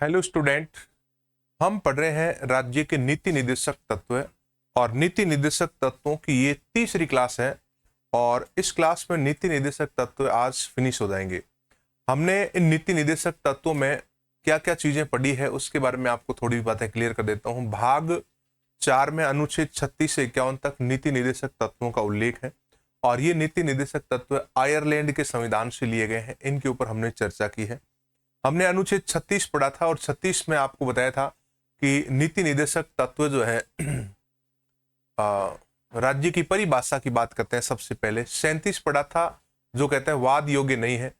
Hello student, हम पढ़ रहे हैं राज्य के नीति निर्देशक तत्व और नीति निर्देशक तत्वों की ये तीसरी क्लास है। और इस क्लास में नीति निर्देशक तत्व आज फिनिश हो जाएंगे। हमने इन नीति निर्देशक तत्वों में क्या क्या चीजें पढ़ी है उसके बारे में आपको थोड़ी बातें क्लियर कर देता हूँ। भाग 4 में अनुच्छेद 36 से 51 तक नीति निर्देशक तत्वों का उल्लेख है और ये नीति निर्देशक तत्व आयरलैंड के संविधान से लिए गए हैं। इनके ऊपर हमने चर्चा की है। हमने अनुच्छेद 36 पढ़ा था और 36 में आपको बताया था कि नीति निर्देशक तत्व जो है राज्य की परिभाषा की बात करते हैं। सबसे पहले 37 पढ़ा था जो कहते हैं वाद योग्य नहीं है,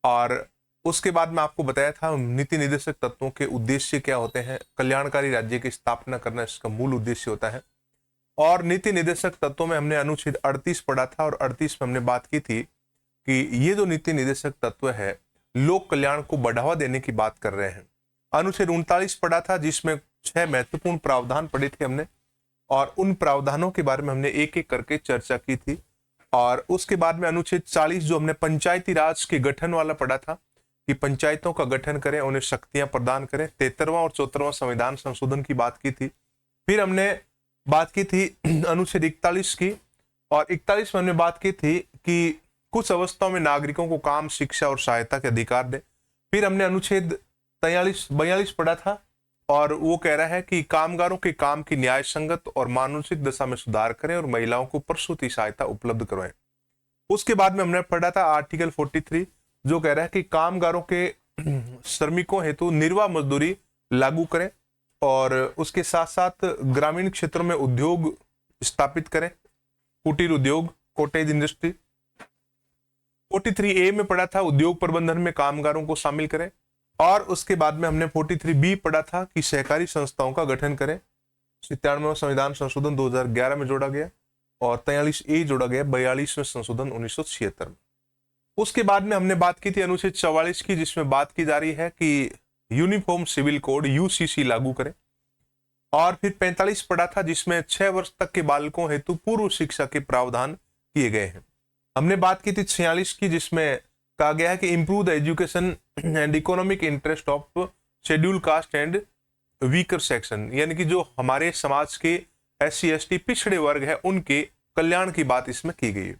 और उसके बाद में आपको बताया था नीति निर्देशक तत्वों के उद्देश्य क्या होते हैं। कल्याणकारी राज्य की स्थापना करना इसका मूल उद्देश्य होता है। और नीति निर्देशक तत्वों में हमने अनुच्छेद 38 पढ़ा था और 38 में हमने बात की थी कि ये जो नीति निर्देशक तत्व है लोक कल्याण को बढ़ावा देने की बात कर रहे हैं। अनुच्छेद 39 पढ़ा था जिसमें 6 महत्वपूर्ण प्रावधान पढ़े थे हमने, और उन प्रावधानों के बारे में हमने एक एक करके चर्चा की थी। और उसके बाद में अनुच्छेद 40 जो हमने पंचायती राज के गठन वाला पढ़ा था कि पंचायतों का गठन करें, उन्हें शक्तियां प्रदान करें। 73वां और 74वां संविधान संशोधन की बात की थी। फिर हमने बात की थी अनुच्छेद 41 की, और 41 में हमने बात की थी कि कुछ अवस्थाओं में नागरिकों को काम, शिक्षा और सहायता के अधिकार दे। फिर हमने अनुच्छेद 42 पढ़ा था और वो कह रहा है कि कामगारों के काम की न्याय संगत और मानसिक दशा में सुधार करें और महिलाओं को प्रसूति सहायता उपलब्ध करवाएं। उसके बाद में हमने पढ़ा था आर्टिकल 43 जो कह रहा है कि कामगारों के श्रमिकों हेतु निर्वाह मजदूरी लागू करें, और उसके साथ साथ ग्रामीण क्षेत्रों में उद्योग स्थापित करें, कुटीर उद्योग, कॉटेज इंडस्ट्री। 43A में पढ़ा था उद्योग प्रबंधन में कामगारों को शामिल करें, और उसके बाद में हमने 43B पढ़ा था कि सहकारी संस्थाओं का गठन करें। 97वां संविधान संशोधन 2011 में जोड़ा गया और 43A जोड़ा गया 42वें संशोधन 1976 में। उसके बाद में हमने बात की थी अनुच्छेद 44 की, जिसमें बात की जा रही है कि यूनिफॉर्म सिविल कोड UCC लागू करें। और फिर 45 पढ़ा था जिसमें 6 वर्ष तक के बालकों हेतु पूर्व शिक्षा के प्रावधान किए गए हैं। हमने बात की थी 46 की, जिसमें कहा गया है कि improve the education and economic interest of schedule caste and weaker section, यानी कि जो हमारे समाज के SC ST पिछड़े वर्ग है उनके कल्याण की बात इसमें की गई है।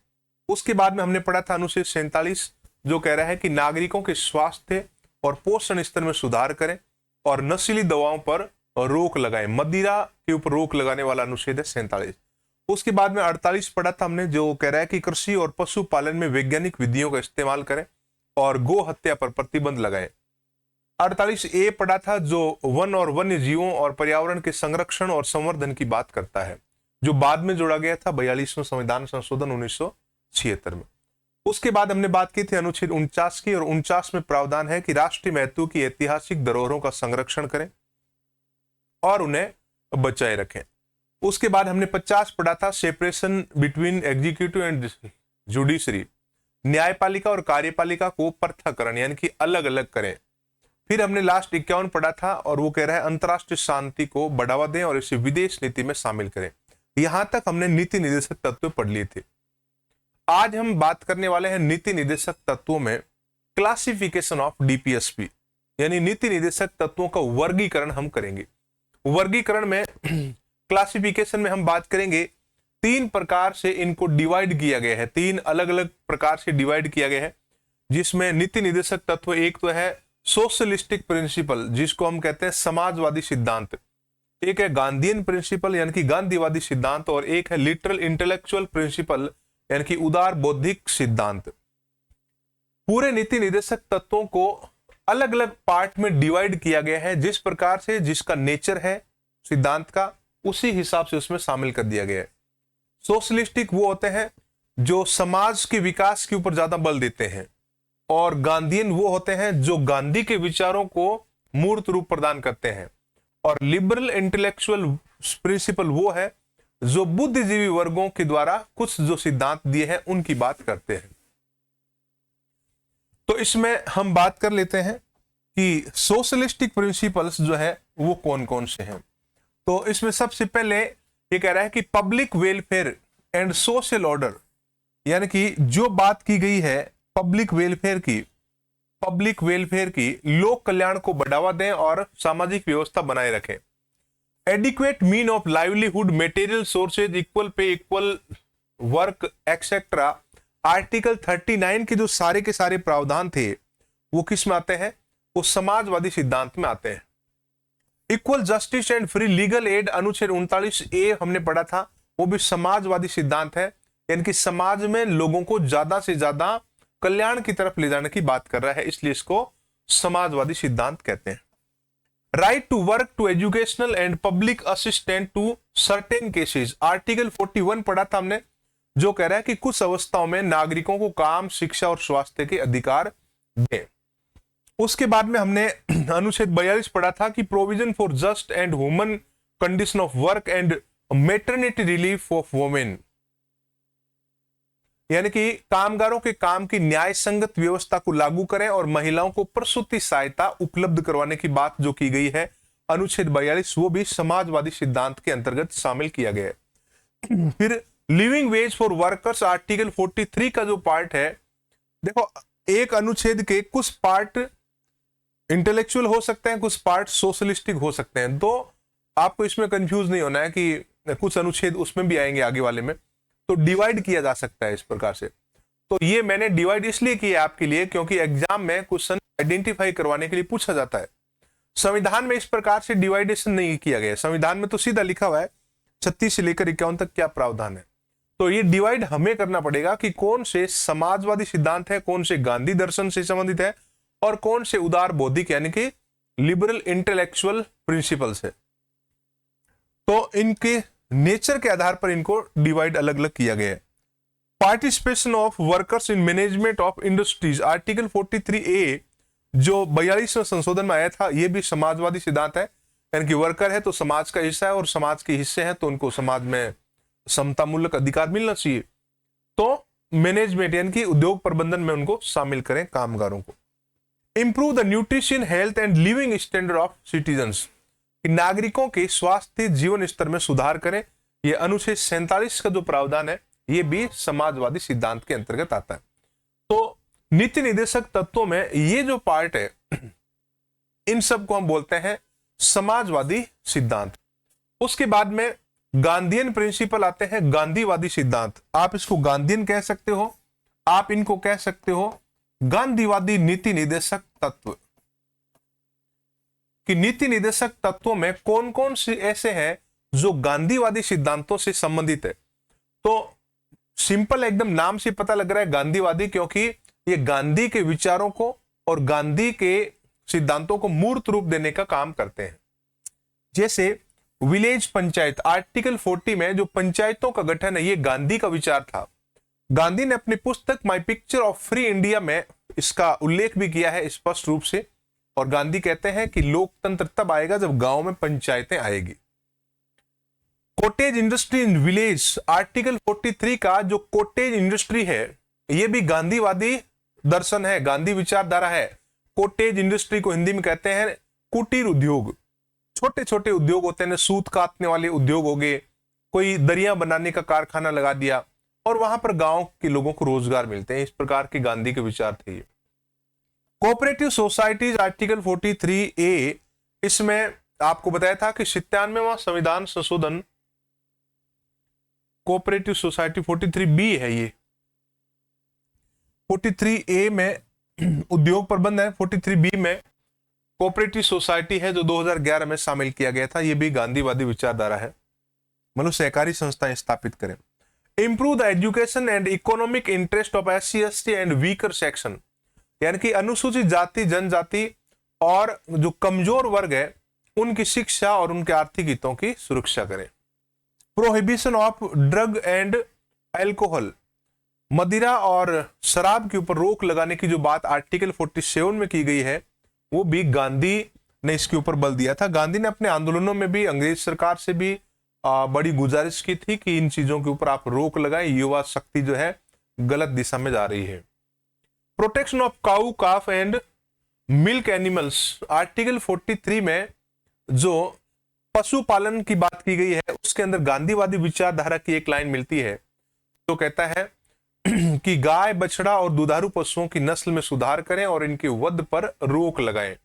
उसके बाद में हमने पढ़ा था अनुच्छेद 47 जो कह रहा है कि नागरिकों के स्वास्थ्य और पोषण स्तर में सुधार करें और नशीली दवाओं पर रोक लगाएं। मदिरा के ऊपर रोक लगाने वाला अनुच्छेद है 47। उसके बाद में 48 पढ़ा था हमने जो कह रहा है कि कृषि और पशुपालन में वैज्ञानिक विधियों का इस्तेमाल करें और गो हत्या पर प्रतिबंध लगाएं। 48A पढ़ा था जो वन और वन्य जीवों और पर्यावरण के संरक्षण और संवर्धन की बात करता है, जो बाद में जोड़ा गया था 42वें संविधान संशोधन 1976 में। उसके बाद हमने बात की थी अनुच्छेद 49 की, और 49 में प्रावधान है कि राष्ट्रीय महत्व की ऐतिहासिक धरोहरों का संरक्षण करें और उन्हें बचाए रखें। उसके बाद हमने 50 पढ़ा था separation between executive and judiciary, न्यायपालिका और कार्यपालिका को पृथककरण यानी कि अलग अलग करें। फिर हमने लास्ट 51 पढ़ा था और वो कह रहा है अंतरराष्ट्रीय शांति को बढ़ावा दें और इसे विदेश नीति में शामिल करें। यहां तक हमने नीति निर्देशक तत्व पढ़ लिए थे। आज हम बात करने वाले हैं नीति निर्देशक तत्वों में क्लासिफिकेशन ऑफ DPSP, यानी नीति निर्देशक तत्वों का वर्गीकरण हम करेंगे। वर्गीकरण में क्लासिफिकेशन में हम बात करेंगे 3 प्रकार से इनको डिवाइड किया गया है। 3 अलग अलग प्रकार से डिवाइड किया गया है, जिसमें नीति निर्देशक तत्व एक तो है सोशलिस्टिक प्रिंसिपल जिसको हम कहते हैं समाजवादी सिद्धांत, एक है गांधीयन प्रिंसिपल यानी कि गांधीवादी सिद्धांत, और एक है लिटरल इंटेलेक्चुअल प्रिंसिपल यानी कि उदार बौद्धिक सिद्धांत। पूरे नीति निर्देशक तत्वों को अलग अलग पार्ट में डिवाइड किया गया है, जिस प्रकार से जिसका नेचर है सिद्धांत का उसी हिसाब से उसमें शामिल कर दिया गया है। सोशलिस्टिक वो होते हैं जो समाज के विकास के ऊपर ज्यादा बल देते हैं, और गांधीयन वो होते हैं जो गांधी के विचारों को मूर्त रूप प्रदान करते हैं, और लिबरल इंटेलेक्चुअल प्रिंसिपल वो है जो बुद्धिजीवी वर्गों के द्वारा कुछ जो सिद्धांत दिए हैं उनकी बात करते हैं। तो इसमें हम बात कर लेते हैं कि सोशलिस्टिक प्रिंसिपल्स जो है वो कौन कौन से हैं। तो इसमें सबसे पहले ये कह रहा है कि public welfare and social order, यानी कि जो बात की गई है पब्लिक वेलफेयर की पब्लिक वेलफेयर की, लोक कल्याण को बढ़ावा दें और सामाजिक व्यवस्था बनाए रखें। Adequate mean of livelihood, material sources, equal pay, equal work etcetera. Article 39 के जो सारे के सारे प्रावधान थे वो किस में आते हैं? वो समाजवादी सिद्धांत में आते हैं। Equal justice and free legal add, अनुच्छेद 39A हमने पढ़ा था, वो भी समाजवादी सिद्धांत है, यानी कि समाज में लोगों को ज्यादा से ज्यादा कल्याण की तरफ ले जाने की बात कर रहा है, इसलिए इसको समाजवादी सिद्धांत कहते हैं। Right to work to educational and public assistant to certain cases, article 41 पढ़ा था हमने, जो कह रहा है कि कुछ अवस्थाओं में नागरिकों को काम, शिक्षा और स्वास्थ्य के अधिकार दें। उसके बाद में हमने अनुच्छेद 42 पढ़ा था कि provision for just and human condition of work and maternity relief of women, यानी कि कामगारों के काम की न्याय संगत व्यवस्था को लागू करें और महिलाओं को प्रसूति सहायता उपलब्ध करवाने की बात जो की गई है अनुच्छेद 42, वो भी समाजवादी सिद्धांत के अंतर्गत शामिल किया गया है। फिर living ways for workers, article 43 का जो पार्ट है, देखो एक अनुच्छेद के कुछ पार्ट इंटेलेक्चुअल हो सकते हैं, कुछ पार्ट सोशलिस्टिक हो सकते हैं, तो आपको इसमें कंफ्यूज नहीं होना है कि कुछ अनुच्छेद उसमें भी आएंगे आगे वाले में, तो डिवाइड किया जा सकता है इस प्रकार से। तो ये मैंने डिवाइड इसलिए किया आपके लिए क्योंकि एग्जाम में क्वेश्चन आइडेंटिफाई करवाने के लिए पूछा जाता है। संविधान में इस प्रकार से डिवाइडेशन नहीं किया गया, संविधान में तो सीधा लिखा हुआ है 36 से लेकर 51 तक क्या प्रावधान है, तो ये डिवाइड हमें करना पड़ेगा कि कौन से समाजवादी सिद्धांत है, कौन से गांधी दर्शन से संबंधित है और कौन से उदार बौद्धिक यानी कि लिबरल इंटेलेक्चुअल प्रिंसिपल्स है। तो इनके नेचर के आधार पर इनको डिवाइड अलग अलग किया गया है। Participation of workers in management of industries, article 43A जो 42वें संशोधन में आया था, यह भी समाजवादी सिद्धांत है, यानी कि वर्कर है तो समाज का हिस्सा है और समाज के हिस्से हैं तो उनको समाज में समतामूलक अधिकार मिलना चाहिए। तो मैनेजमेंट यानी कि उद्योग प्रबंधन में उनको शामिल करें कामगारों को। Improve the nutrition, health and living standard of citizens, नागरिकों के स्वास्थ्य जीवन स्तर में सुधार करें, यह अनुच्छेद 47 का जो प्रावधान है यह भी समाजवादी सिद्धांत के अंतर्गत आता है। तो नीति निर्देशक तत्वों में ये जो पार्ट है इन सब को हम बोलते हैं समाजवादी सिद्धांत। उसके बाद में गांधीयन प्रिंसिपल आते हैं, गांधीवादी सिद्धांत। आप इसको गांधीयन कह सकते हो, आप इनको कह सकते हो गांधीवादी नीति निर्देशक तत्व। कि नीति निर्देशक तत्वों में कौन कौन से ऐसे हैं जो गांधीवादी सिद्धांतों से संबंधित है। तो सिंपल एकदम नाम से पता लग रहा है गांधीवादी, क्योंकि ये गांधी के विचारों को और गांधी के सिद्धांतों को मूर्त रूप देने का काम करते हैं। जैसे विलेज पंचायत, आर्टिकल 40 में जो पंचायतों का गठन है ये गांधी का विचार था। गांधी ने अपनी पुस्तक my picture of free India में इसका उल्लेख भी किया है स्पष्ट रूप से, और गांधी कहते हैं कि लोकतंत्र तब आएगा जब गांव में पंचायतें आएगी। Cottage industry in village, article 43 का जो कोटेज इंडस्ट्री है यह भी गांधीवादी दर्शन है, गांधी विचारधारा है। कोटेज इंडस्ट्री को हिंदी में कहते हैं कुटीर उद्योग। छोटे छोटे उद्योग होते हैं, सूत काटने वाले उद्योग हो गए, कोई दरिया बनाने का कारखाना लगा दिया और वहां पर गांव के लोगों को रोजगार मिलते हैं। इस प्रकार के गांधी के विचार थे। कोऑपरेटिव सोसाइटीज, आर्टिकल 43A, इसमें आपको बताया था कि 97वां संविधान संशोधन कोऑपरेटिव सोसाइटी 43B है। ये 43A में उद्योग प्रबंध है, 43B में कोऑपरेटिव सोसाइटी है जो 2011 में शामिल किया गया था। यह भी गांधीवादी विचारधारा है, मतलब सहकारी संस्थाएं स्थापित करें। Improve the education and economic interest of SC ST and weaker section, यानी कि अनुसूचित जाति जनजाति और जो कमजोर वर्ग है उनकी शिक्षा और उनके आर्थिक हितों की सुरक्षा करें। Prohibition of drug and alcohol, मदिरा और शराब के ऊपर रोक लगाने की जो बात आर्टिकल 47 में की गई है वो भी गांधी ने इसके ऊपर बल दिया था। गांधी ने अपने आंदोलनों में भी अंग्रेज सरकार से भी बड़ी गुजारिश की थी कि इन चीजों के ऊपर आप रोक लगाएं, युवा शक्ति जो है गलत दिशा में जा रही है। Protection of cow calf and milk animals, article 43 में जो पशुपालन की बात की गई है उसके अंदर गांधीवादी विचारधारा की एक लाइन मिलती है जो कहता है कि गाय, बछड़ा और दुधारू पशुओं की नस्ल में सुधार करें और इनके वध पर रोक लगाएं।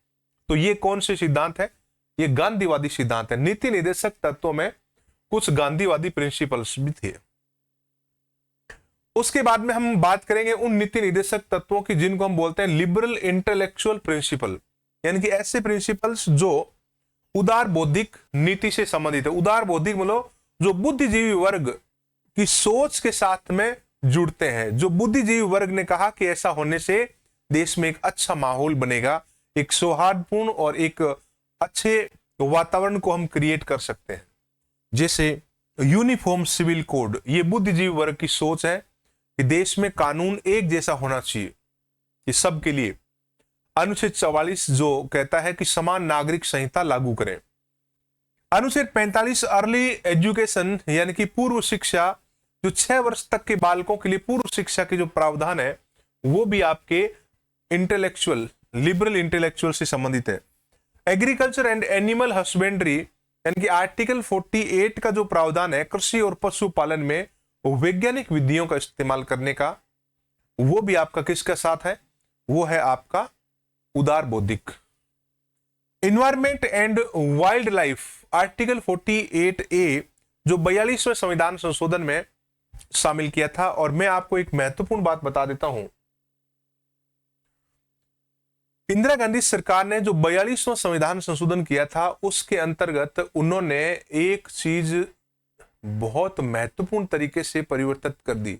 तो ये कौन से सिद्धांत है? ये गांधीवादी सिद्धांत है। नीति निर्देशक तत्वों में कुछ गांधीवादी प्रिंसिपल्स भी थे। उसके बाद में हम बात करेंगे उन नीति निर्देशक तत्वों की जिनको हम बोलते हैं लिबरल इंटेलेक्चुअल प्रिंसिपल, यानी कि ऐसे प्रिंसिपल्स जो उदार बौद्धिक नीति से संबंधित है। उदार बौद्धिक मतलब जो बुद्धिजीवी वर्ग की सोच के साथ में जुड़ते हैं, जो बुद्धिजीवी वर्ग ने कहा कि ऐसा होने से देश में एक अच्छा माहौल बनेगा, एक सौहार्दपूर्ण और एक अच्छे वातावरण को हम क्रिएट कर सकते हैं। जैसे यूनिफॉर्म सिविल कोड, ये बुद्धिजीवी वर्ग की सोच है कि देश में कानून एक जैसा होना चाहिए कि सबके लिए। अनुच्छेद 44 जो कहता है कि समान नागरिक संहिता लागू करें। अनुच्छेद 45 अर्ली एजुकेशन यानी कि पूर्व शिक्षा, जो 6 वर्ष तक के बालकों के लिए पूर्व शिक्षा के जो प्रावधान है वो भी आपके इंटेलेक्चुअल, लिबरल इंटेलेक्चुअल से संबंधित है। एग्रीकल्चर एंड एनिमल हस्बेंड्री यानी कि आर्टिकल 48 का जो प्रावधान है कृषि और पशुपालन में वैज्ञानिक विधियों का इस्तेमाल करने का, वो भी आपका किसका साथ है? वो है आपका उदार बौद्धिक। Environment and wild life article 48A जो 42वें संविधान संशोधन में शामिल किया था। और मैं आपको एक महत्वपूर्ण बात बता देता हूं, इंदिरा गांधी सरकार ने जो 42वां संविधान संशोधन किया था उसके अंतर्गत उन्होंने एक चीज बहुत महत्वपूर्ण तरीके से परिवर्तित कर दी।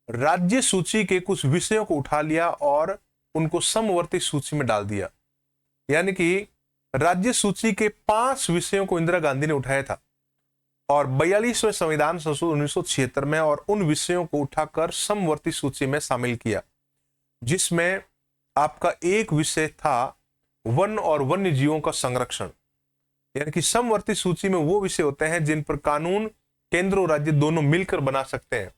राज्य सूची के कुछ विषयों को उठा लिया और उनको समवर्ती सूची में डाल दिया। यानी कि राज्य सूची के 5 विषयों को इंदिरा गांधी ने उठाया था और 42वें संविधान संशोधन 1976 में और उन विषयों को उठाकर समवर्ती सूची में शामिल किया, जिसमें आपका एक विषय था वन और वन्य जीवों का संरक्षण। यानी कि समवर्ती सूची में वो विषय होते हैं जिन पर कानून केंद्र और राज्य दोनों मिलकर बना सकते हैं।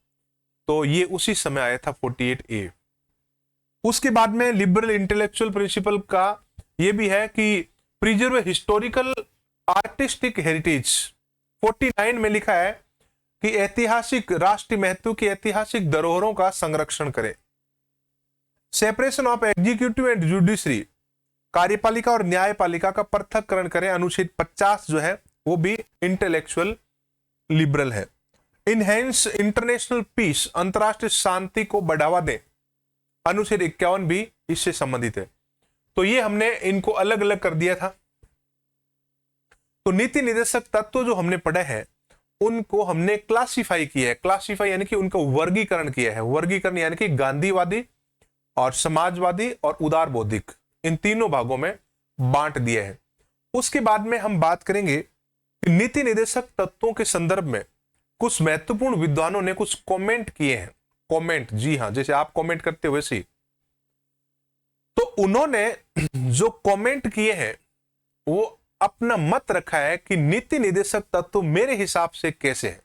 तो ये उसी समय आया था 48A। उसके बाद में लिबरल इंटेलेक्चुअल प्रिंसिपल का ये भी है कि प्रिजर्व हिस्टोरिकल आर्टिस्टिक हेरिटेज। 49 में लिखा है कि ऐतिहासिक राष्ट्रीय महत्व की ऐतिहासिक धरोहरों का संरक्षण करें। Separation of executive and judiciary, कार्यपालिका और न्यायपालिका का पृथक्करण करें। अनुच्छेद 50 जो है वो भी इंटेलेक्चुअल लिबरल है। इनहेंस इंटरनेशनल पीस, अंतरराष्ट्रीय शांति को बढ़ावा दें। अनुच्छेद 51 भी इससे संबंधित है। तो ये हमने इनको अलग अलग कर दिया था। तो नीति निर्देशक तत्व जो हमने पढ़े हैं उनको हमने क्लासिफाई किया है। क्लासिफाई यानी कि उनका वर्गीकरण किया है। वर्गीकरण यानी कि गांधीवादी और समाजवादी और उदार बौद्धिक, इन तीनों भागों में बांट दिया है। उसके बाद में हम बात करेंगे कि नीति निर्देशक तत्वों के संदर्भ में कुछ महत्वपूर्ण विद्वानों ने कुछ कमेंट किए हैं। कमेंट, जी हां, जैसे आप कमेंट करते हो वैसे ही। तो उन्होंने जो कमेंट किए हैं वो अपना मत रखा है कि नीति निर्देशक तत्व मेरे हिसाब से कैसे है।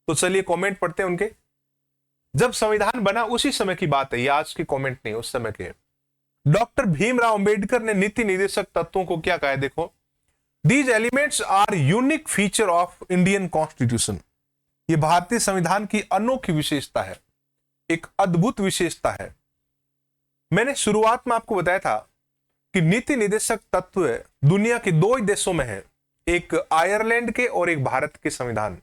तो चलिए कमेंट पढ़ते हैं उनके। जब संविधान बना उसी समय की बात है, ये आज की कमेंट नहीं, उस समय के। डॉक्टर भीमराव अंबेडकर ने नीति निर्देशक तत्वों को क्या कहा है, देखो। These elements are unique feature of Indian constitution. ये भारतीय संविधान की अनोखी विशेषता है, एक अद्भुत विशेषता है। मैंने शुरुआत में आपको बताया था कि नीति निर्देशक तत्व दुनिया के 2 ही देशों में है, एक आयरलैंड के और एक भारत के संविधान।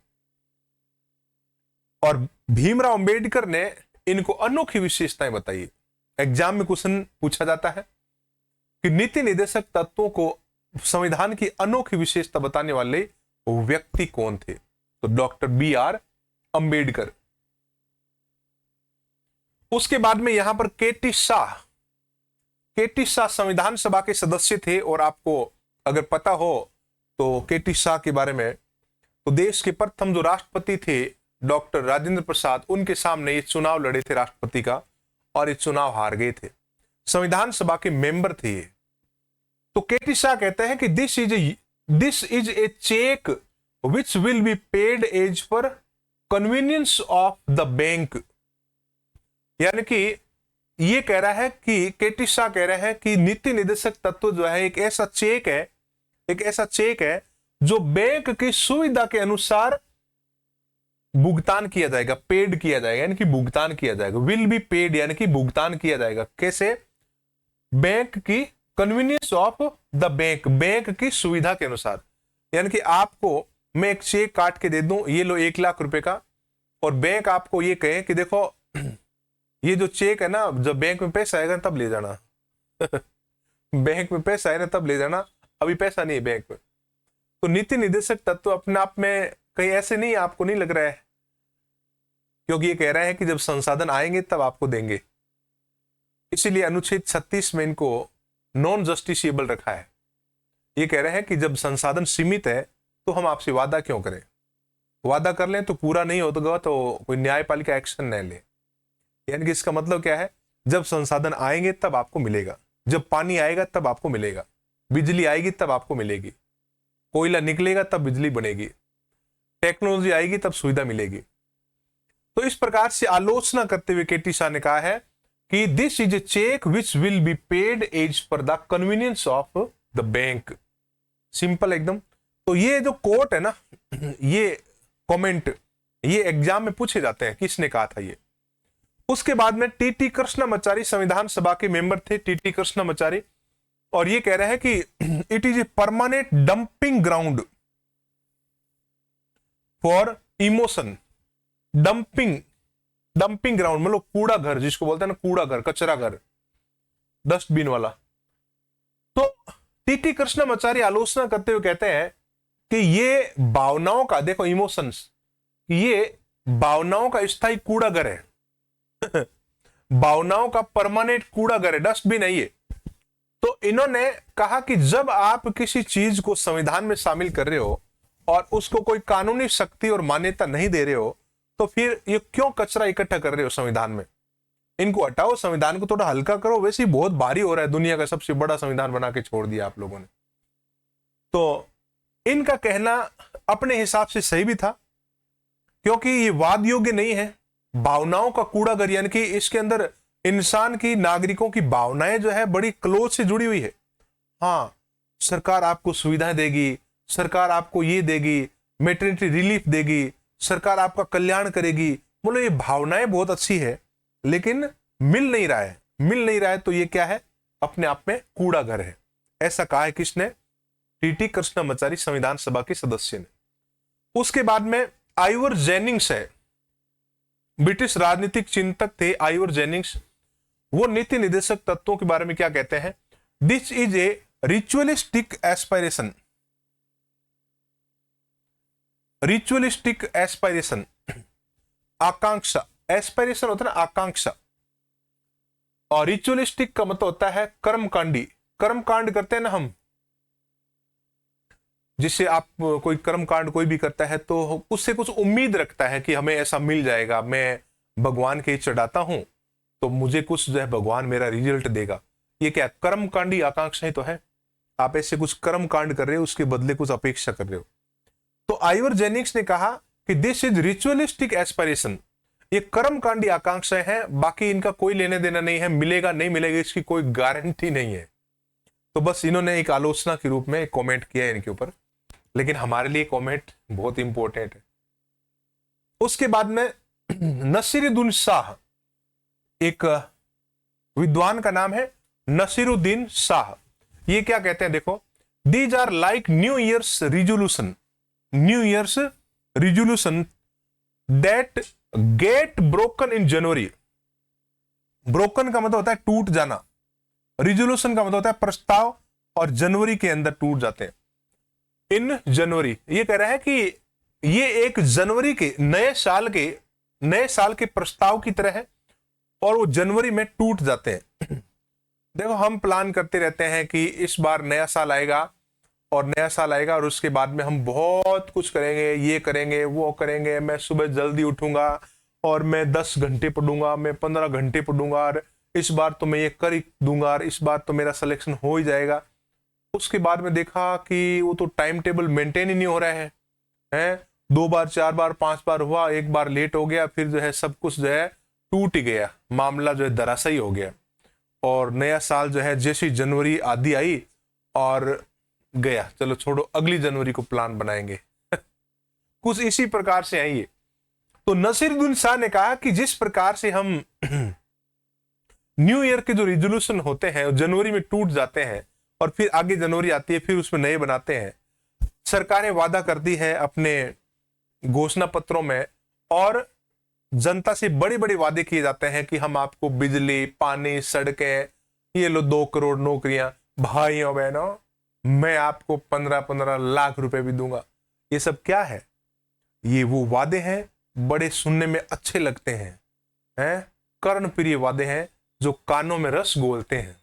और भीमराव अंबेडकर ने इनको अनोखी विशेषताएं बताई। एग्जाम में क्वेश्चन पूछा जाता है कि नीति निर्देशक तत्वों को संविधान की अनोखी विशेषता बताने वाले व्यक्ति कौन थे? तो डॉक्टर BR अंबेडकर। उसके बाद में यहां पर KT शाह संविधान सभा के सदस्य थे। और आपको अगर पता हो तो KT शाह के बारे में, तो देश के प्रथम जो राष्ट्रपति थे डॉक्टर राजेंद्र प्रसाद, उनके सामने ये चुनाव लड़े थे राष्ट्रपति का और ये चुनाव हार गए थे। संविधान सभा के मेंबर थे ये। तो KT शाह कहते हैं कि this is a cheque which will be paid as per convenience of the bank. यानी कि ये कह रहा है कि KT शाह कह रहे हैं कि नीति निर्देशक तत्व जो है एक ऐसा चेक है जो बैंक की सुविधा के अनुसार भुगतान किया जाएगा, पेड किया जाएगा यानी कि भुगतान किया जाएगा, विल बी पेड यानी कि भुगतान किया जाएगा। कैसे? बैंक की convenience of the bank, bank की सुविधा के अनुसार। यानी कि आपको मैं एक चेक काट के दे दूं, ये लो 1 लाख रुपए का, और बैंक आपको ये कहे कि देखो ये जो चेक है ना, जब बैंक में पैसा आएगा तब ले जाना बैंक में पैसा है ना तब ले जाना, अभी पैसा नहीं है बैंक में। तो नीति निर्देशक तत्व अपने आप में कहीं ऐसे नहीं, आपको नहीं लग रहा है, क्योंकि ये कह रहा है कि जब संसाधन आएंगे तब आपको देंगे। इसीलिए अनुच्छेद 36 में इनको नॉन जस्टिसिएबल रखा है। ये कह रहे हैं कि जब संसाधन सीमित है तो हम आपसे वादा क्यों करें, वादा कर लें तो पूरा नहीं होगा तो कोई न्यायपालिका एक्शन नहीं ले। यानी कि इसका मतलब क्या है, जब संसाधन आएंगे तब आपको मिलेगा, जब पानी आएगा तब आपको मिलेगा, बिजली आएगी तब आपको मिलेगी, कोयला निकलेगा तब बिजली बनेगी, टेक्नोलॉजी आएगी तब सुविधा मिलेगी। तो इस प्रकार से आलोचना करते हुए केटी शाह ने कहा है कि this is a cheque which will be paid as per the convenience of the bank. Simple एकदम। तो ये जो कोट है ना, ये कमेंट, ये एग्जाम में पूछे जाते हैं, किसने कहा था ये। उसके बाद में टीटी कृष्णमाचारी संविधान सभा के मेंबर थे, टीटी कृष्णमाचारी, और ये कह रहे हैं कि it is a permanent dumping ground for emotion. Dumping ground मतलब कूड़ा घर, जिसको बोलते हैं ना कूड़ा घर, कचरा घर, डस्टबिन वाला। तो टीटी कृष्णमाचारी आलोचना करते हुए कहते हैं कि ये भावनाओं का, देखो इमोशंस, ये भावनाओं का स्थायी कूड़ा घर है भावनाओं का परमानेंट कूड़ा घर है, डस्टबिन है ये। तो इन्होंने कहा कि जब आप किसी चीज को संविधान में शामिल कर रहे हो और उसको कोई कानूनी शक्ति और मान्यता नहीं दे रहे हो, तो फिर ये क्यों कचरा इकट्ठा कर रहे हो संविधान में। इनको हटाओ, संविधान को थोड़ा हल्का करो। वैसे ही बहुत भारी हो रहा है, दुनिया का सबसे बड़ा संविधान बना के छोड़ दिया आप लोगों ने। तो इनका कहना अपने हिसाब से सही भी था, क्योंकि ये वाद योग्य नहीं है। भावनाओं का कूड़ा घर, यानी कि इसके अंदर इंसान की, नागरिकों की भावनाएं जो है बड़ी क्लोज से जुड़ी हुई है। हाँ, सरकार आपको सुविधाएं देगी, सरकार आपको ये देगी, मैटरनिटी रिलीफ देगी, सरकार आपका कल्याण करेगी, बोलो ये भावनाएं बहुत अच्छी है, लेकिन मिल नहीं रहा है। मिल नहीं रहा है तो ये क्या है, अपने आप में कूड़ा घर है। ऐसा कहा है किसने? टीटी कृष्णमाचारी संविधान सभा के सदस्य ने। उसके बाद में आइवर जेनिंग्स है, ब्रिटिश राजनीतिक चिंतक थे आइवर जेनिंग्स। वो नीति निर्देशक तत्वों के बारे में क्या कहते हैं? This is A ritualistic aspiration. Ritualistic aspiration, Akanksha. Aspiration होता है ना आकांक्षा, और रिचुअलिस्टिक का मतलब होता है कर्मकांडी। कर्मकांड करते हैं ना हम, जिससे आप कोई कर्मकांड कोई भी करता है तो उससे कुछ उम्मीद रखता है कि हमें ऐसा मिल जाएगा, मैं भगवान के चढ़ाता हूं तो मुझे कुछ जो है भगवान मेरा रिजल्ट देगा। ये क्या कर्मकांडी आकांक्षा ही तो है। आप ऐसे कुछ कर्मकांड कर रहे हो, उसके बदले कुछ अपेक्षा कर रहे हो। तो आइवर जेनिंग्स ने कहा कि दिस इज रिचुअलिस्टिक एस्पिरेशन, ये कर्मकांडी आकांक्षाएं हैं, बाकी इनका कोई लेने देना नहीं है, मिलेगा नहीं मिलेगा इसकी कोई गारंटी नहीं है। तो बस इन्होंने एक आलोचना के रूप में एक कमेंट किया है इनके ऊपर, लेकिन हमारे लिए कमेंट बहुत इंपॉर्टेंट है। उसके बाद में नसीरुद्दीन शाह, एक विद्वान का नाम है नसीरुद्दीन शाह। ये क्या कहते हैं देखो, these are like new year's resolution, new year's resolution that get broken in January. Broken का मतलब होता है टूट जाना, रिजोल्यूशन का मतलब होता है प्रस्ताव, और जनवरी के अंदर टूट जाते हैं। इन जनवरी, ये कह रहा है कि ये एक जनवरी के नए साल के प्रस्ताव की तरह है, और वो जनवरी में टूट जाते हैं। देखो हम प्लान करते रहते हैं कि इस बार नया साल आएगा और नया साल आएगा और उसके बाद में हम बहुत कुछ करेंगे, ये करेंगे वो करेंगे, मैं सुबह जल्दी उठूंगा और मैं 10 घंटे पढ़ूंगा, मैं 15 घंटे पढ़ूंगा, और इस बार तो मैं ये कर ही दूंगा, और इस बार तो मेरा सिलेक्शन हो ही जाएगा। उसके बाद में देखा कि वो तो टाइम टेबल मेंटेन ही नहीं हो रहा है 2 बार 4 बार 5 बार हुआ, एक बार लेट हो गया, फिर जो है सब कुछ जो है टूट ही गया, मामला जो है धराशायी हो गया। और नया साल जो है जैसी जनवरी आधी आई और गया, चलो छोड़ो अगली जनवरी को प्लान बनाएंगे कुछ इसी प्रकार से है ये। तो नसीरुद्दीन शाह ने कहा कि जिस प्रकार से हम न्यू ईयर के जो रिजोल्यूशन होते हैं जनवरी में टूट जाते हैं और फिर आगे जनवरी आती है, फिर उसमें नए बनाते हैं, सरकारें वादा करती है अपने घोषणा पत्रों में और जनता से बड़े बड़े वादे किए जाते हैं कि हम आपको बिजली, पानी, सड़कें, ये लो 2 करोड़ नौकरियां, भाइयों बहनों मैं आपको 15-15 लाख रुपए भी दूंगा। ये सब क्या है? ये वो वादे हैं, बड़े सुनने में अच्छे लगते हैं, कर्णप्रिय वादे हैं जो कानों में रस घोलते हैं,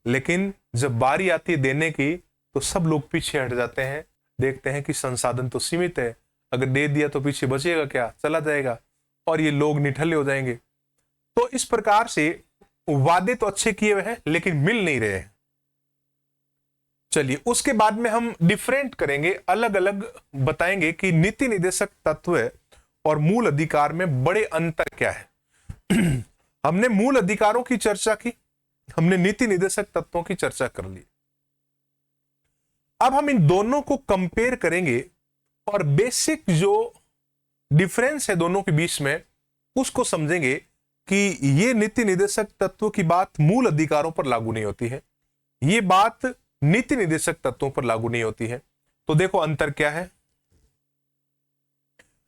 लेकिन जब बारी आती है देने की तो सब लोग पीछे हट जाते हैं। देखते हैं कि संसाधन तो सीमित है, अगर दे दिया तो पीछे बचेगा क्या, चला जाएगा और ये लोग निठल्ले हो जाएंगे। तो इस प्रकार से वादे तो अच्छे किए हुए हैं लेकिन मिल नहीं रहे हैं। चलिए उसके बाद में हम डिफरेंट करेंगे, अलग अलग बताएंगे कि नीति निर्देशक तत्व और मूल अधिकार में बड़े अंतर क्या है। हमने मूल अधिकारों की चर्चा की, हमने नीति निर्देशक तत्वों की चर्चा कर ली। अब हम इन दोनों को कंपेयर करेंगे और बेसिक जो डिफरेंस है दोनों के बीच में उसको समझेंगे कि ये नीति निर्देशक तत्वों की बात मूल अधिकारों पर लागू नहीं होती है, ये बात नीति निर्देशक तत्वों पर लागू नहीं होती है। तो देखो अंतर क्या है।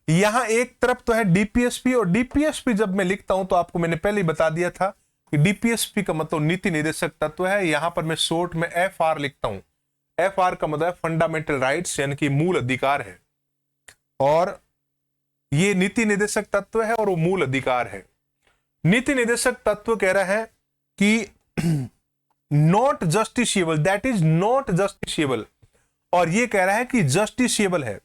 यहां एक तरफ तो है डीपीएसपी, और डीपीएसपी जब मैं लिखता हूं तो आपको मैंने पहले ही बता दिया था कि डीपीएसपी का मतलब नीति निर्देशक तत्व है। यहां पर मैं शॉर्ट में एफआर लिखता हूं। एफआर का मतलब फंडामेंटल राइट्स यानी कि मूल अधिकार है, और ये नीति निर्देशक तत्व है और वो मूल अधिकार है। नीति निर्देशक तत्व कह रहा है कि not justiciable, that is not justiciable, और ये कह रहा है कि जस्टिसिएबल है।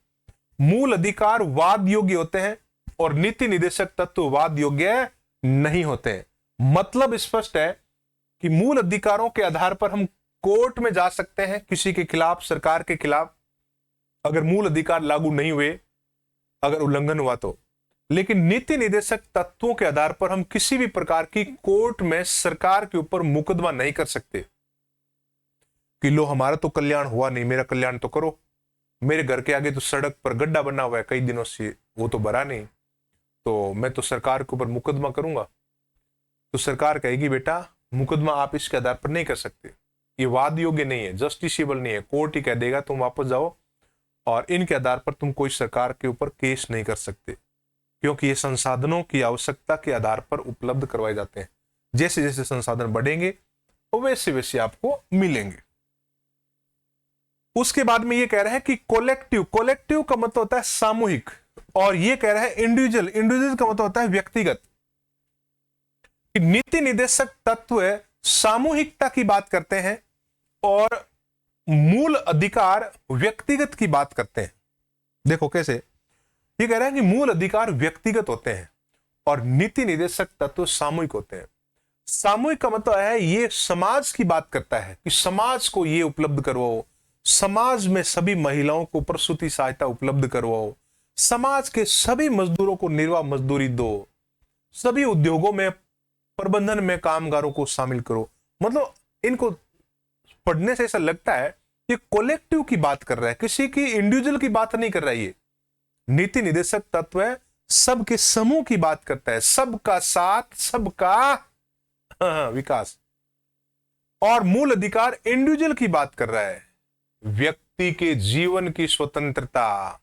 मूल अधिकार वाद योग्य होते हैं और नीति निर्देशक तत्व वाद योग्य नहीं होते हैं। मतलब स्पष्ट है कि मूल अधिकारों के आधार पर हम कोर्ट में जा सकते हैं किसी के खिलाफ, सरकार के खिलाफ, अगर मूल अधिकार लागू नहीं हुए, अगर उल्लंघन हुआ तो। लेकिन नीति निर्देशक तत्वों के आधार पर हम किसी भी प्रकार की कोर्ट में सरकार के ऊपर मुकदमा नहीं कर सकते कि लो हमारा तो कल्याण हुआ नहीं, मेरा कल्याण तो करो, मेरे घर के आगे तो सड़क पर गड्ढा बना हुआ है कई दिनों से, वो तो भरा नहीं, तो मैं तो सरकार के ऊपर मुकदमा करूंगा। तो सरकार कहेगी बेटा मुकदमा आप इसके आधार पर नहीं कर सकते, ये वाद योग्य नहीं है, जस्टिसिएबल नहीं है। कोर्ट ही कह देगा तुम वापस जाओ और इनके आधार पर तुम कोई सरकार के ऊपर केस नहीं कर सकते, क्योंकि ये संसाधनों की आवश्यकता के आधार पर उपलब्ध करवाए जाते हैं। जैसे जैसे संसाधन बढ़ेंगे वैसे वैसे आपको मिलेंगे। उसके बाद में ये कह रहा है कि कोलेक्टिव, कोलेक्टिव का मतलब होता है सामूहिक, और ये कह रहा है इंडिविजुअल, इंडिविजुअल का मतलब होता है व्यक्तिगत। नीति निर्देशक तत्व सामूहिकता की बात करते हैं और मूल अधिकार व्यक्तिगत की बात करते हैं। देखो कैसे, ये कह रहा है कि मूल अधिकार व्यक्तिगत होते हैं और नीति निर्देशक तत्व सामूहिक होते हैं। सामूहिक का मतलब है ये समाज की बात करता है कि समाज को ये उपलब्ध करवाओ, समाज में सभी महिलाओं को प्रसूति सहायता उपलब्ध करवाओ, समाज के सभी मजदूरों को निर्वाह मजदूरी दो, सभी उद्योगों में प्रबंधन में कामगारों को शामिल करो। मतलब इनको पढ़ने से ऐसा लगता है ये कोलेक्टिव की बात कर रहा है, किसी की इंडिविजुअल की बात नहीं कर रहा है। ये नीति निर्देशक तत्व है सबके समूह की बात करता है, सबका साथ, सबका विकास। और मूल अधिकार इंडिविजुअल की बात कर रहा है, व्यक्ति के जीवन की स्वतंत्रता,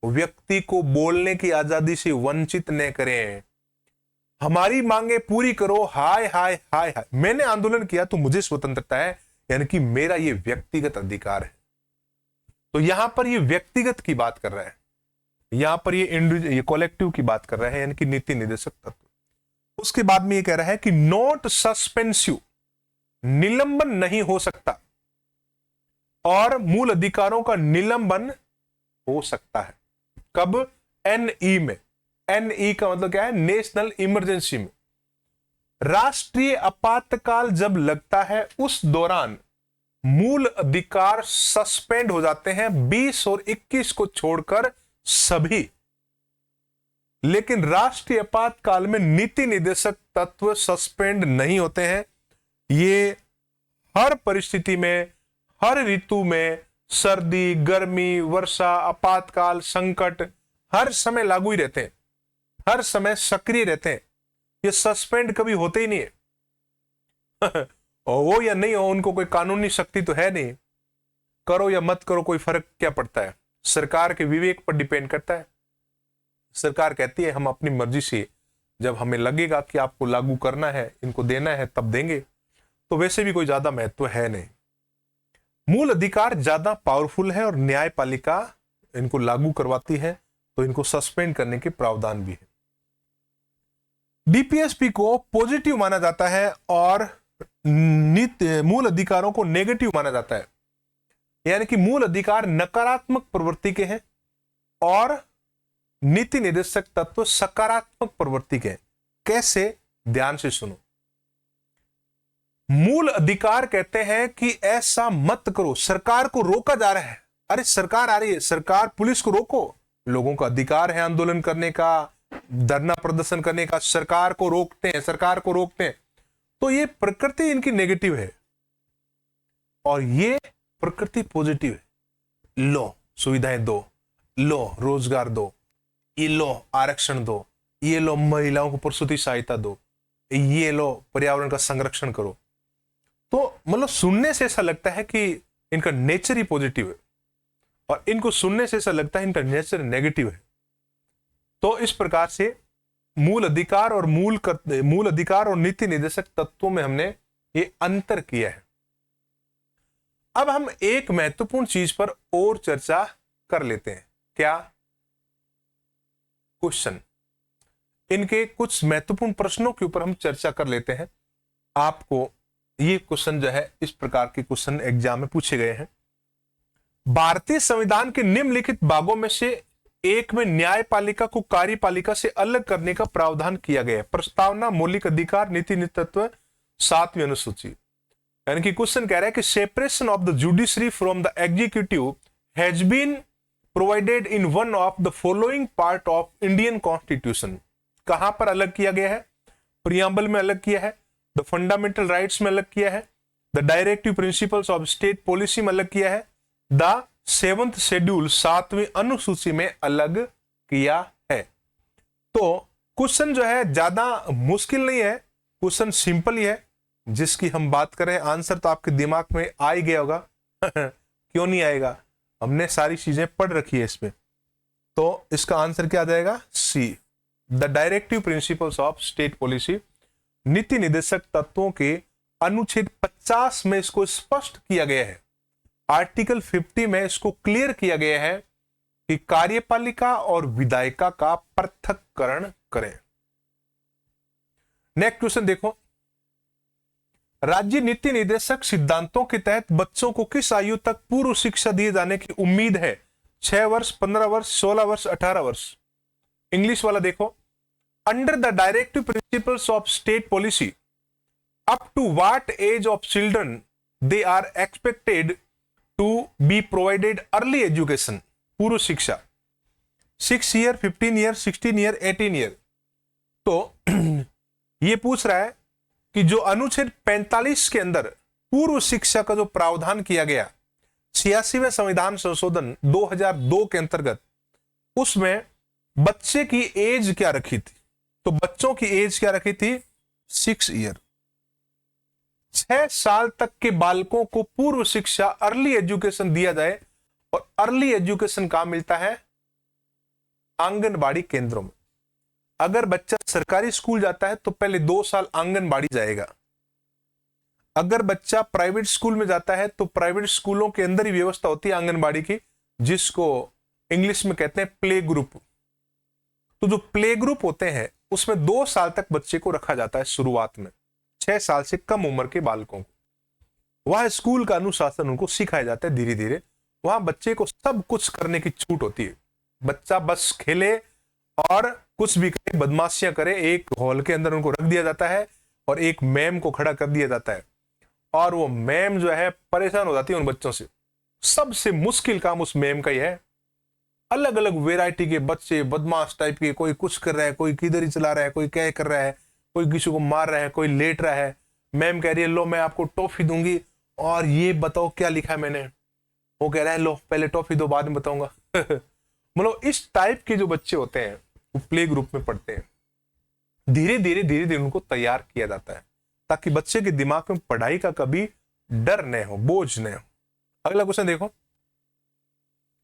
व्यक्ति को बोलने की आजादी से वंचित न करें, हमारी मांगे पूरी करो, हाय हाय हाय हाय मैंने आंदोलन किया तो मुझे स्वतंत्रता है, यानी कि मेरा ये व्यक्तिगत अधिकार है। तो यहां पर ये व्यक्तिगत की बात कर रहा है, यहां पर ये इंडिविजुअल, ये कलेक्टिव की बात कर रहा है, यानी कि नीति निर्देशक तत्व। उसके बाद में ये कह रहा है कि नॉट सस्पेंसिव, निलंबन नहीं हो सकता, और मूल अधिकारों का निलंबन हो सकता है। कब? एनई में। एनई का मतलब क्या है? नेशनल इमरजेंसी में। राष्ट्रीय आपातकाल जब लगता है उस दौरान मूल अधिकार सस्पेंड हो जाते हैं, 20 और 21 को छोड़कर सभी। लेकिन राष्ट्रीय आपातकाल में नीति निर्देशक तत्व सस्पेंड नहीं होते हैं। ये हर परिस्थिति में, हर ऋतु में, सर्दी, गर्मी, वर्षा, आपातकाल, संकट, हर समय लागू ही रहते हैं। हर समय सक्रिय रहते हैं, ये सस्पेंड कभी होते ही नहीं है। और वो या नहीं हो, उनको कोई कानूनी शक्ति तो है नहीं, करो या मत करो कोई फर्क क्या पड़ता है, सरकार के विवेक पर डिपेंड करता है। सरकार कहती है हम अपनी मर्जी से, जब हमें लगेगा कि आपको लागू करना है, इनको देना है, तब देंगे। तो वैसे भी कोई ज्यादा महत्व है नहीं। मूल अधिकार ज्यादा पावरफुल है और न्यायपालिका इनको लागू करवाती है, तो इनको सस्पेंड करने के प्रावधान भी है। डीपीएसपी को पॉजिटिव माना जाता है और मूल अधिकारों को नेगेटिव माना जाता है, यानी कि मूल अधिकार नकारात्मक प्रवृत्ति के हैं और नीति निर्देशक तत्व सकारात्मक प्रवृत्ति के हैं। कैसे? ध्यान से सुनो। मूल अधिकार कहते हैं कि ऐसा मत करो, सरकार को रोका जा रहा है, अरे सरकार आ रही है, सरकार पुलिस को रोको, लोगों का अधिकार है आंदोलन करने का, धरना प्रदर्शन करने का, सरकार को रोकते हैं, सरकार को रोकते हैं। तो ये प्रकृति इनकी नेगेटिव है और ये प्रकृति पॉजिटिव है। लो सुविधाएं दो, लो रोजगार दो, ये लो आरक्षण दो, ये लो महिलाओं को प्रसूति सहायता दो, ये लो पर्यावरण का संरक्षण करो। तो मतलब सुनने से ऐसा लगता है कि इनका नेचर ही पॉजिटिव है और इनको सुनने से ऐसा लगता है इनका नेचर नेगेटिव है। तो इस प्रकार से मूल अधिकार और नीति निर्देशक तत्वों में हमने ये अंतर किया है। अब हम एक महत्वपूर्ण चीज पर और चर्चा कर लेते हैं। क्या? क्वेश्चन। इनके कुछ महत्वपूर्ण प्रश्नों के ऊपर हम चर्चा कर लेते हैं। आपको ये क्वेश्चन जो है, इस प्रकार के क्वेश्चन एग्जाम में पूछे गए हैं। भारतीय संविधान के निम्नलिखित भागों में से एक में न्यायपालिका को कार्यपालिका से अलग करने का प्रावधान किया गया है। प्रस्तावना, मौलिक अधिकार, नीति तत्व, 7वीं अनुसूची। यानी कि क्वेश्चन कह रहा है कि separation of the judiciary from the executive has been provided in one of the following part of Indian constitution. कहां पर अलग किया गया है? प्रियम्बल में अलग किया है, द फंडामेंटल राइट्स में अलग किया है, the directive principles of state policy में अलग किया है, द 7th शेड्यूल 7वीं अनुसूची में अलग किया है। तो क्वेश्चन जो है ज्यादा मुश्किल नहीं है, क्वेश्चन सिंपल ही है। जिसकी हम बात करें आंसर तो आपके दिमाग में आ ही गया होगा। क्यों नहीं आएगा? हमने सारी चीजें पढ़ रखी है इसमें। तो इसका आंसर क्या आ जाएगा? C, the directive principles of state policy. नीति निर्देशक तत्वों के अनुच्छेद 50 में इसको स्पष्ट किया गया है। आर्टिकल 50 में इसको क्लियर किया गया है कि कार्यपालिका और विधायिका का पृथक्करण करें। नेक्स्ट क्वेश्चन देखो। राज्य नीति निर्देशक सिद्धांतों के तहत बच्चों को किस आयु तक पूर्व शिक्षा दिए जाने की उम्मीद है? 6 वर्ष, 15 वर्ष, 16 वर्ष, 18 वर्ष। इंग्लिश वाला देखो। Under the directive principles of state policy, up to what age of children they are expected to be provided early education, पूर्व शिक्षा? 6 ईयर, 15 ईयर, 16 ईयर, 18 ईयर। तो ये पूछ रहा है कि जो अनुच्छेद 45 के अंदर पूर्व शिक्षा का जो प्रावधान किया गया 86वें संविधान संशोधन 2002 के अंतर्गत, उसमें बच्चे की एज क्या रखी थी? तो बच्चों की एज क्या रखी थी? 6 ईयर। 6 साल तक के बालकों को पूर्व शिक्षा, अर्ली एजुकेशन दिया जाए। और अर्ली एजुकेशन कहां मिलता है? आंगनबाड़ी केंद्रों में। अगर बच्चा सरकारी स्कूल जाता है तो पहले 2 साल आंगनबाड़ी जाएगा। अगर बच्चा प्राइवेट स्कूल में जाता है तो प्राइवेट स्कूलों के अंदर ही व्यवस्था होती है आंगनबाड़ी की, जिसको इंग्लिश में कहते हैं प्ले ग्रुप। तो जो प्ले ग्रुप होते हैं उसमें 2 साल तक बच्चे को रखा जाता है शुरुआत में, 6 साल से कम उम्र के बालकों को। वहां स्कूल का अनुशासन उनको सिखाया जाता है धीरे धीरे। वहां बच्चे को सब कुछ करने की छूट होती है। बच्चा बस खेले और कुछ भी करे, बदमाशियां करे, एक हॉल के अंदर उनको रख दिया जाता है और एक मैम को खड़ा कर दिया जाता है और वो मैम जो है परेशान हो जाती है उन बच्चों से। सबसे मुश्किल काम उस मैम का ही है। अलग अलग वेराइटी के बच्चे, बदमाश टाइप के, कोई कुछ कर रहा है, कोई किधर ही चला रहा है, कोई क्या कर रहा है, कोई किसी को मार रहा है, कोई लेट रहा है। मैम कह रही है लो मैं आपको टॉफी दूंगी और ये बताओ क्या लिखा है मैंने। वो कह रहा है लो पहले टॉफी दो बाद में बताऊंगा। मतलब इस टाइप के जो बच्चे होते हैं वो प्ले ग्रुप में पढ़ते हैं। धीरे धीरे उनको तैयार किया जाता है ताकि बच्चे के दिमाग में पढ़ाई का कभी डर न हो, बोझ न हो। अगला क्वेश्चन देखो,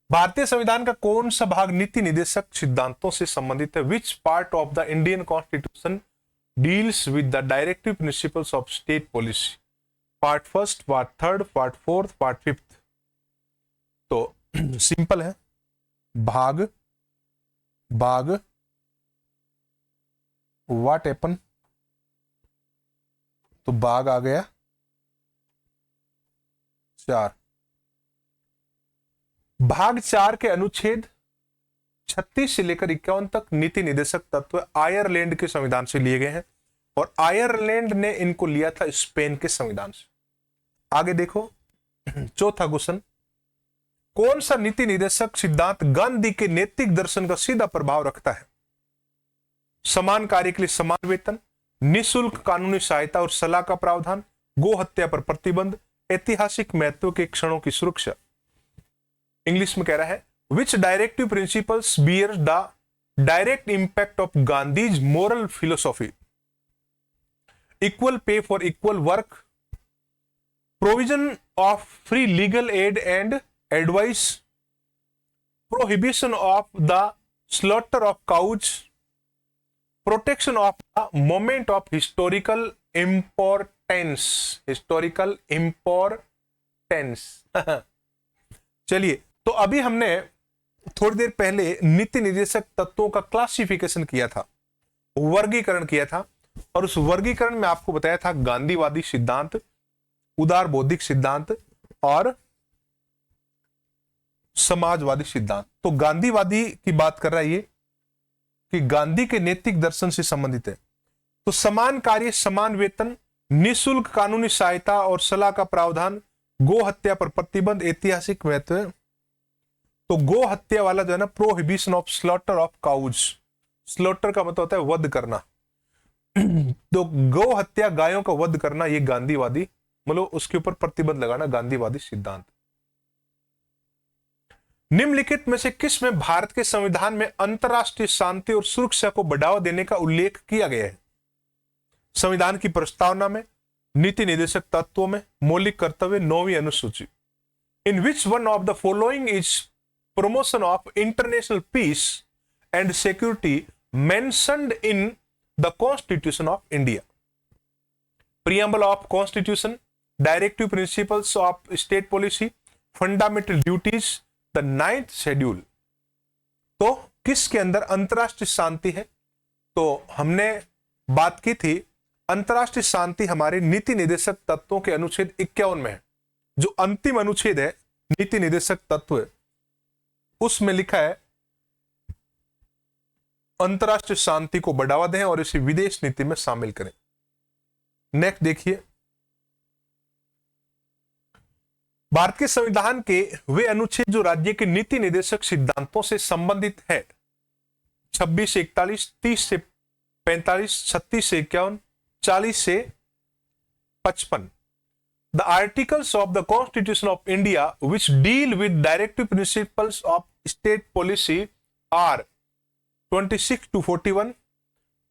भारतीय संविधान का कौन सा भाग नीति निर्देशक सिद्धांतों से संबंधित है? Which part of the Indian constitution deals with the directive principles of state policy? Part first, part third, part fourth, part fifth? तो सिंपल है, भाग व्हाट हैपन, तो भाग आ गया 4। भाग 4 के अनुच्छेद 36 से लेकर 51 तक नीति निर्देशक तत्व आयरलैंड के संविधान से लिए गए हैं और आयरलैंड ने इनको लिया था स्पेन के संविधान से। आगे देखो, चौथा क्वेश्चन, कौन सा नीति निर्देशक सिद्धांत गांधी के नैतिक दर्शन का सीधा प्रभाव रखता है? समान कार्य के लिए समान वेतन, निःशुल्क कानूनी सहायता और सलाह का प्रावधान, गो हत्या पर प्रतिबंध, ऐतिहासिक महत्व के क्षणों की सुरक्षा। इंग्लिश में कह रहा है, which directive principles bear the direct impact of Gandhi's moral philosophy? Equal pay for equal work, provision of free legal aid and advice, prohibition of the slaughter of cows, protection of the monument of historical importance. Historical importance चलिए, तो अभी हमने थोड़ी देर पहले नीति निर्देशक तत्वों का क्लासिफिकेशन किया था, वर्गीकरण किया था, और उस वर्गीकरण में आपको बताया था गांधीवादी सिद्धांत, उदार बौद्धिक सिद्धांत और समाजवादी सिद्धांत। तो गांधीवादी की बात कर रहा है ये कि गांधी के नैतिक दर्शन से संबंधित है। तो समान कार्य समान वेतन, निःशुल्क कानूनी सहायता और सलाह का प्रावधान, गो हत्या पर प्रतिबंध, ऐतिहासिक महत्व। तो गो हत्या वाला जो है ना, prohibition of slaughter of cause, slaughter का मतलब होता है वध करना, तो गौ हत्या, गायों का वध करना, ये गांधीवादी, मतलब उसके ऊपर प्रतिबंध लगाना, गांधीवादी सिद्धांत। निम्नलिखित में से किस में भारत के संविधान में अंतरराष्ट्रीय शांति और सुरक्षा को बढ़ावा देने का उल्लेख किया गया है? संविधान की प्रस्तावना में, नीति निर्देशक तत्वों में, मौलिक कर्तव्य, 9वीं अनुसूची। In which one of the following is promotion of international peace and security mentioned in the Constitution of India? Preamble of Constitution, Directive Principles of State Policy, Fundamental Duties, the 9th Schedule। तो किसके अंदर अंतरराष्ट्रीय शांति है? तो हमने बात की थी अंतरराष्ट्रीय शांति हमारे नीति निर्देशक तत्वों के अनुच्छेद 51 में है। जो अंतिम अनुच्छेद है नीति निर्देशक तत्व, उसमें लिखा है अंतरराष्ट्रीय शांति को बढ़ावा दें और इसे विदेश नीति में शामिल करें। नेक्स्ट देखिए, भारत के संविधान के वे अनुच्छेद जो राज्य के नीति निर्देशक सिद्धांतों से संबंधित है, 26 से 41, 30 से 45, 36 से 51, 40 से 55। The articles of the Constitution of India which deal with directive principles of state policy are 26 to 41,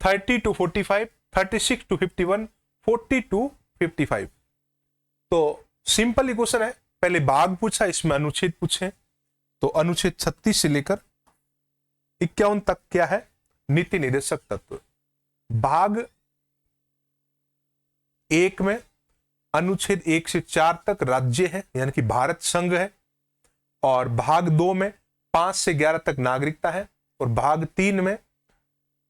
30 to 45, 36 to 51, 40 to 55। तो सिंपल ही क्वेश्चन है, पहले भाग पूछा, इसमें अनुच्छेद पूछे। तो अनुच्छेद 36 से लेकर 51 तक क्या है? नीति निर्देशक तत्व। भाग 1 में अनुच्छेद 1 से 4 तक राज्य है, यानी कि भारत संघ है, और भाग 2 में 5 से 11 तक नागरिकता है, और भाग 3 में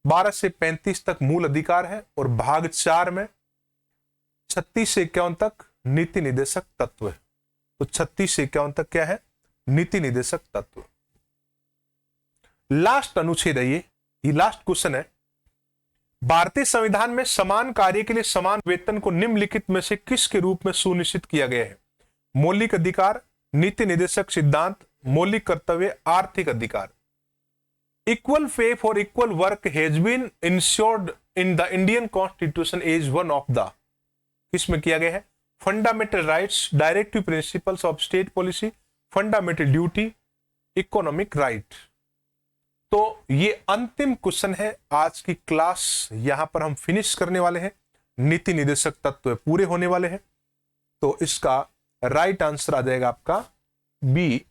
12 से 35 तक मूल अधिकार है, और भाग 4 में 36 से 51 तक नीति निर्देशक तत्व है। तो 36 से 51 तक क्या है? नीति निर्देशक तत्व। लास्ट अनुच्छेद है ये लास्ट क्वेश्चन है। भारतीय संविधान में समान कार्य के लिए समान वेतन को निम्नलिखित में से किसके रूप में सुनिश्चित किया गया है? मौलिक अधिकार, नीति निर्देशक सिद्धांत, मौलिक कर्तव्य, आर्थिक अधिकार। Equal pay for equal work has been ensured in the Indian constitution as one of the, किसमें किया गया है? Fundamental rights, directive principles of state policy, fundamental duty, economic right. तो ये अंतिम क्वेश्चन है आज की क्लास, यहां पर हम फिनिश करने वाले हैं। नीति निदेशक तत्व पूरे होने वाले हैं, तो इसका राइट आंसर आ जाएगा आपका बी,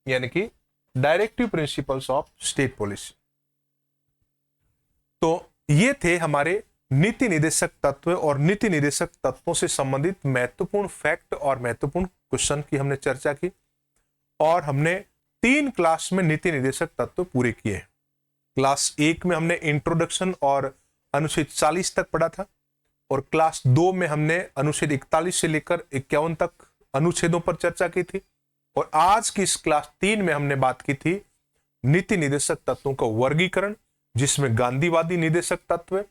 यानी कि directive principles of state policy. तो ये थे हमारे नीति निदेशक तत्व और नीति निदेशक तत्वों से संबंधित महत्वपूर्ण फैक्ट और महत्वपूर्ण क्वेश्चन की हमने चर्चा की, और हमने 3 क्लास में नीति निदेशक तत्व पूरे किए हैं। क्लास 1 में हमने इंट्रोडक्शन और अनुच्छेद 40 तक पढ़ा था, और क्लास 2 में हमने अनुच्छेद 41 से लेकर 51 तक अनुच्छेदों पर चर्चा की थी, और आज की इस क्लास 3 में हमने बात की थी नीति निदेशक तत्वों का वर्गीकरण, जिसमें गांधीवादी निदेशक तत्व,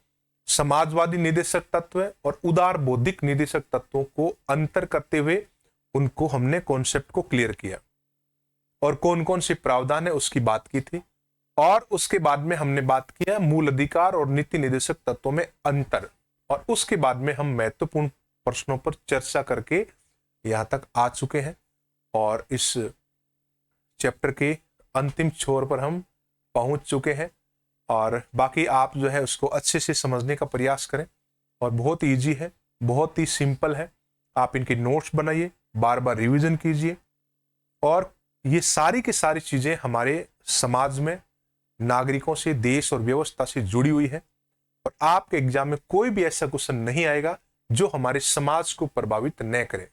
समाजवादी निदेशक तत्व और उदार बौद्धिक निदेशक तत्वों को अंतर करते हुए उनको हमने कॉन्सेप्ट को क्लियर किया, और कौन कौन से प्रावधान है उसकी बात की थी। और उसके बाद में हमने बात किया मूल अधिकार और नीति निदेशक तत्वों में अंतर, और उसके बाद में हम महत्वपूर्ण प्रश्नों पर चर्चा करके यहां तक आ चुके हैं, और इस चैप्टर के अंतिम छोर पर हम पहुंच चुके हैं। और बाकी आप जो है उसको अच्छे से समझने का प्रयास करें, और बहुत इजी है, बहुत ही सिंपल है। आप इनके नोट्स बनाइए, बार बार रिवीजन कीजिए, और ये सारी की सारी चीजें हमारे समाज में नागरिकों से, देश और व्यवस्था से जुड़ी हुई है, और आपके एग्जाम में कोई भी ऐसा क्वेश्चन नहीं आएगा जो हमारे समाज को प्रभावित न करे।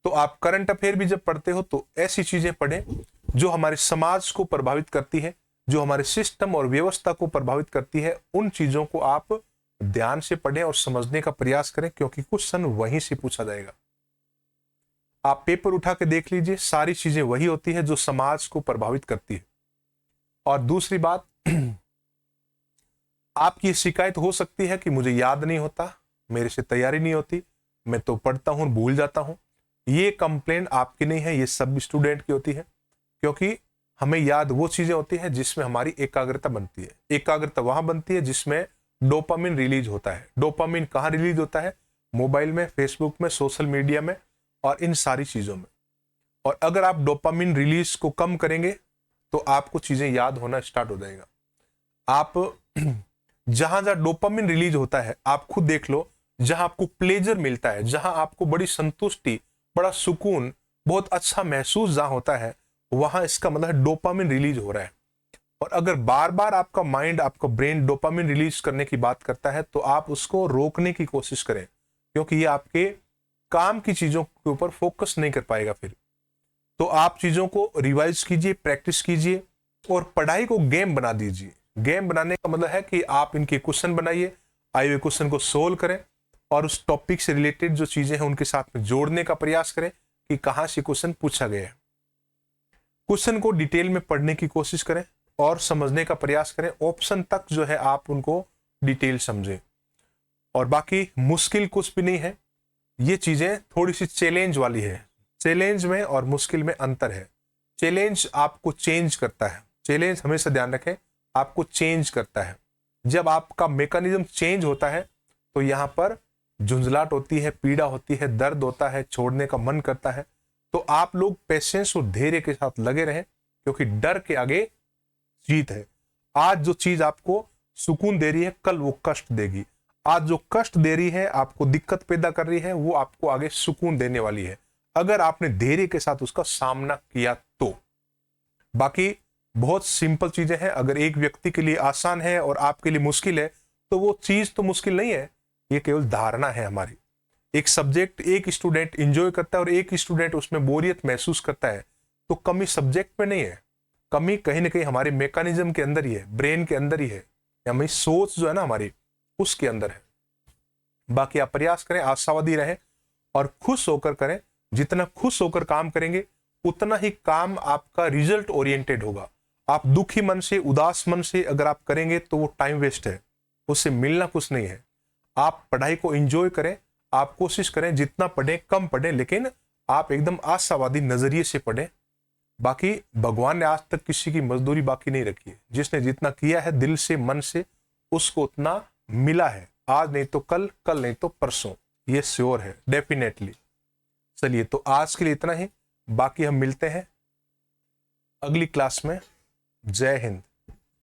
तो आप करंट अफेयर भी जब पढ़ते हो तो ऐसी चीजें पढ़ें जो हमारे समाज को प्रभावित करती है, जो हमारे सिस्टम और व्यवस्था को प्रभावित करती है। उन चीजों को आप ध्यान से पढ़ें और समझने का प्रयास करें, क्योंकि क्वेश्चन वहीं से पूछा जाएगा। आप पेपर उठा के देख लीजिए, सारी चीजें वही होती है जो समाज को प्रभावित करती है। और दूसरी बात, आपकी शिकायत हो सकती है कि मुझे याद नहीं होता, मेरे से तैयारी नहीं होती, मैं तो पढ़ता हूं भूल जाता हूं। ये कंप्लेंट आपकी नहीं है, ये सब स्टूडेंट की होती है, क्योंकि हमें याद वो चीजें होती है जिसमें हमारी एकाग्रता बनती है। एकाग्रता वहां बनती है जिसमें डोपामिन रिलीज होता है। डोपामिन कहाँ रिलीज होता है? मोबाइल में, फेसबुक में, सोशल मीडिया में, और इन सारी चीजों में। और अगर आप डोपामिन रिलीज को कम करेंगे तो आपको चीजें याद होना स्टार्ट हो जाएगा। आप जहां जहां डोपामिन रिलीज होता है, आप खुद देख लो, जहां आपको प्लेजर मिलता है, जहां आपको बड़ी संतुष्टि, बड़ा सुकून, बहुत अच्छा महसूस जहां होता है, वहां इसका मतलब डोपामिन रिलीज हो रहा है। और अगर बार बार आपका माइंड, आपका ब्रेन डोपामिन रिलीज करने की बात करता है, तो आप उसको रोकने की कोशिश करें, क्योंकि ये आपके काम की चीजों के ऊपर फोकस नहीं कर पाएगा फिर। तो आप चीजों को रिवाइज कीजिए, प्रैक्टिस कीजिए, और पढ़ाई को गेम बना दीजिए। गेम बनाने का मतलब है कि आप इनके क्वेश्चन बनाइए, आए हुए क्वेश्चन को सोल्व करें, और उस टॉपिक से रिलेटेड जो चीजें हैं उनके साथ में जोड़ने का प्रयास करें कि कहां से क्वेश्चन पूछा गया है। क्वेश्चन को डिटेल में पढ़ने की कोशिश करें और समझने का प्रयास करें। ऑप्शन तक जो है आप उनको डिटेल समझें, और बाकी मुश्किल कुछ भी नहीं है। ये चीजें थोड़ी सी चैलेंज वाली है। चैलेंज में और मुश्किल में अंतर है। चैलेंज आपको चेंज करता है। चैलेंज हमेशा ध्यान रखें, आपको चेंज करता है। जब आपका मैकेनिज्म चेंज होता है तो यहाँ पर झुंझलाहट होती है, पीड़ा होती है, दर्द होता है, छोड़ने का मन करता है। तो आप लोग पेशेंस और धैर्य के साथ लगे रहें, क्योंकि डर के आगे जीत है। आज जो चीज आपको सुकून दे रही है, कल वो कष्ट देगी। आज जो कष्ट दे रही है, आपको दिक्कत पैदा कर रही है, वो आपको आगे सुकून देने वाली है, अगर आपने धैर्य के साथ उसका सामना किया तो। बाकी बहुत सिंपल चीजें हैं। अगर एक व्यक्ति के लिए आसान है और आपके लिए मुश्किल है, तो वो चीज तो मुश्किल नहीं है, ये केवल धारणा है हमारी। एक सब्जेक्ट एक स्टूडेंट एंजॉय करता है और एक स्टूडेंट उसमें बोरियत महसूस करता है, तो कमी सब्जेक्ट में नहीं है, कमी कहीं ना कहीं हमारे मैकेनिज्म के अंदर ही है, ब्रेन के अंदर ही है, या हमारी सोच जो है ना हमारी, उसके अंदर है। बाकी आप प्रयास करें, आशावादी रहें और खुश होकर करें। जितना खुश होकर काम करेंगे उतना ही काम आपका रिजल्ट ओरिएंटेड होगा। आप दुखी मन से, उदास मन से अगर आप करेंगे तो वो टाइम वेस्ट है, उससे मिलना कुछ नहीं है। आप पढ़ाई को एंजॉय करें, आप कोशिश करें जितना पढ़ें कम पढ़ें, लेकिन आप एकदम आशावादी नजरिए से पढ़ें। बाकी भगवान ने आज तक किसी की मजदूरी बाकी नहीं रखी है। जिसने जितना किया है दिल से, मन से, उसको उतना मिला है। आज नहीं तो कल, कल नहीं तो परसों, ये श्योर है डेफिनेटली। चलिए, तो आज के लिए इतना ही। बाकी हम मिलते हैं अगली क्लास में। जय हिंद।